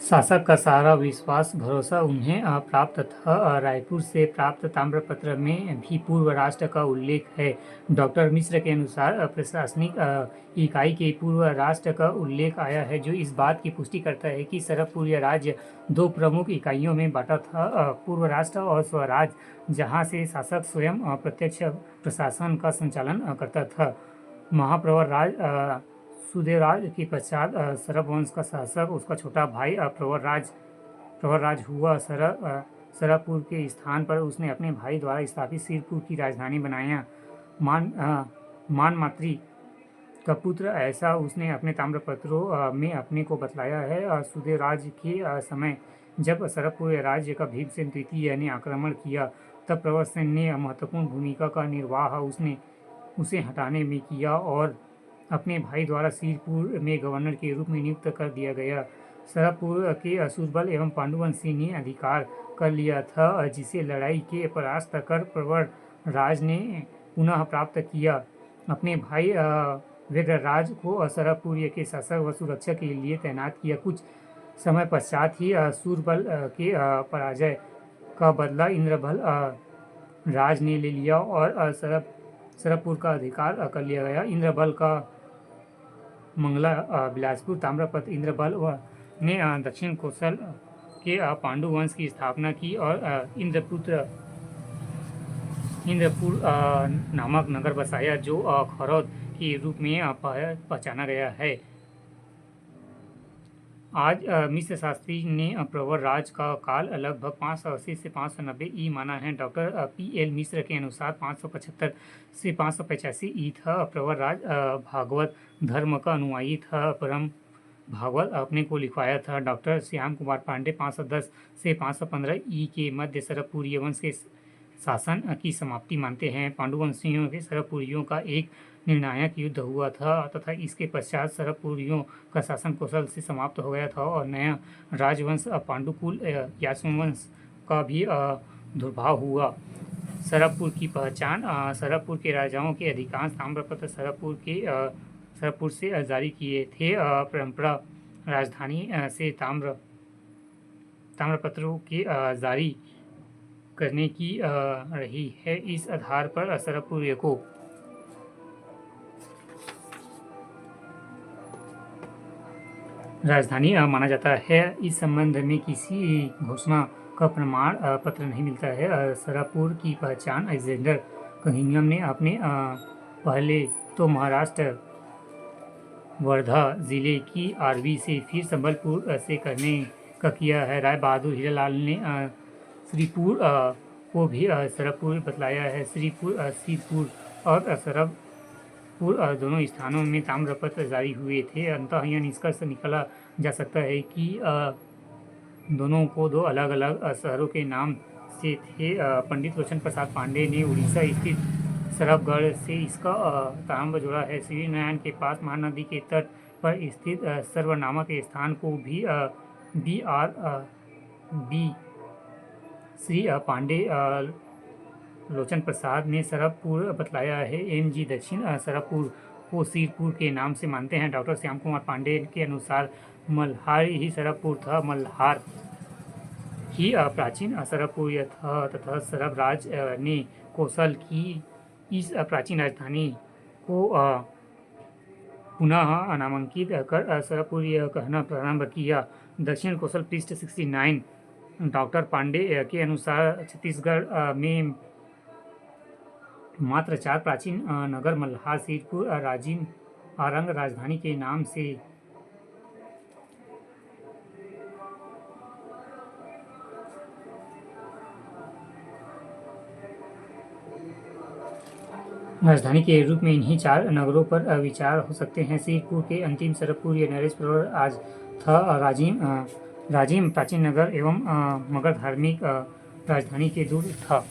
शासक का सारा विश्वास भरोसा उन्हें प्राप्त था। रायपुर से प्राप्त ताम्रपत्र में भी पूर्व राष्ट्र का उल्लेख है। डॉक्टर मिश्र के अनुसार प्रशासनिक इकाई के पूर्व राष्ट्र का उल्लेख आया है, जो इस बात की पुष्टि करता है कि सरबपुर राज्य दो प्रमुख इकाइयों में बांटा था, पूर्व राष्ट्र और स्वराज, जहाँ से शासक स्वयं प्रत्यक्ष प्रशासन का संचालन करता था। महाप्रवर राज सुदेवराज के पश्चात सरब वंश का शासक उसका छोटा भाई प्रवरराज हुआ। सरबपुर के स्थान पर उसने अपने भाई द्वारा स्थापित सिरपुर की राजधानी बनाया। मानमात्री का पुत्र, ऐसा उसने अपने ताम्रपत्रों में अपने को बतलाया है। सुदेवराज के समय जब सरबपुर राज्य का भीमसेन तृतीय ने आक्रमण किया, तब प्रवरसेन ने महत्वपूर्ण भूमिका का निर्वाह उसे हटाने में किया और अपने भाई द्वारा सिरपुर में गवर्नर के रूप में नियुक्त कर दिया गया। सरबपुर के असुरबल एवं पांडुवंशी ने अधिकार कर लिया था, जिसे लड़ाई के परास्त कर प्रवर राज ने पुनः प्राप्त किया। अपने भाई व्यग्रराज को सरबपुर के शासक व सुरक्षा के लिए तैनात किया। कुछ समय पश्चात ही सूरबल के पराजय का बदला इंद्रबल राज ने ले लिया और सरबपुर का अधिकार कर लिया गया। इंद्रबल का मंगला बिलासपुर ताम्रपत्र इंद्रबल ने दक्षिण कौशल के पांडु वंश की स्थापना की और इंद्रपुर नामक नगर बसाया, जो खरौद के रूप में पहचाना गया है। आज मिश्र शास्त्री ने प्रवर राज का काल लगभग 580 से 590 ई माना है। Doctor P.L. मिश्र के अनुसार 575 से 585 ई था। प्रवर राज भागवत धर्म का अनुयायी था, परम भागवत अपने को लिखवाया था। डॉक्टर श्याम कुमार पांडे 510 से 515 ई के मध्य सरबपुरिय वंश के शासन की समाप्ति मानते हैं। पांडुवंशियों के सरबपुरियों का एक निर्णायक युद्ध हुआ था तथा इसके पश्चात सरबपुरियों का शासन कौशल से समाप्त हो गया था और नया राजवंश पांडुकुल यासवंश का भी दुर्भाव हुआ। सरबपुर की पहचान। सरबपुर के राजाओं के अधिकांश ताम्रपत्र सरबपुर से जारी किए थे। परंपरा राजधानी से ताम्रपत्रों के जारी करने की रही है। इस आधार पर सरबपुर को राजधानी माना जाता है। इस संबंध में किसी घोषणा का प्रमाण पत्र नहीं मिलता है। सरबपुर की पहचान अलेक्जेंडर कनिंघम ने अपने पहले तो महाराष्ट्र वर्धा जिले की आरवी से फिर संबलपुर से करने का किया है। राय बहादुर हीरालाल ने श्रीपुर को भी सरबपुर बतलाया है। सिरपुर और सरबपुर दोनों स्थानों में ताम्रपत्र जारी हुए थे। अंततः यह निष्कर्ष निकाला जा सकता है कि दोनों को दो अलग अलग शहरों के नाम से थे। पंडित लोचन प्रसाद पांडे ने उड़ीसा स्थित सरबगढ़ से इसका ताम्र जोड़ा है। श्रीनारायण के पास महानदी के तट पर स्थित सर्व नामक स्थान को भी बी श्री पांडे लोचन प्रसाद ने सरबपुर बतलाया है। M.G. दक्षिण सरबपुर को सिरपुर के नाम से मानते हैं। डॉक्टर श्याम कुमार पांडे के अनुसार मल्हार ही सरबपुर था। मल्हार ही प्राचीन सरबपुर था तथा सरब राज ने कौशल की इस प्राचीन राजधानी को पुनः नामांकित कर सरबपुर कहना प्रारंभ किया। दक्षिण कौशल पृष्ठ 69। डॉक्टर पांडे के अनुसार छत्तीसगढ़ में मात्र 4 प्राचीन नगर मल्हार, सिरपुर, राजिम, आरंग राजधानी के नाम से राजधानी के रूप में इन्हीं 4 नगरों पर विचार हो सकते हैं। सिरपुर के अंतिम सरबपुर या नरेश प्रवर आज था। राजिम प्राचीन नगर एवं मगर धार्मिक राजधानी के दूर था।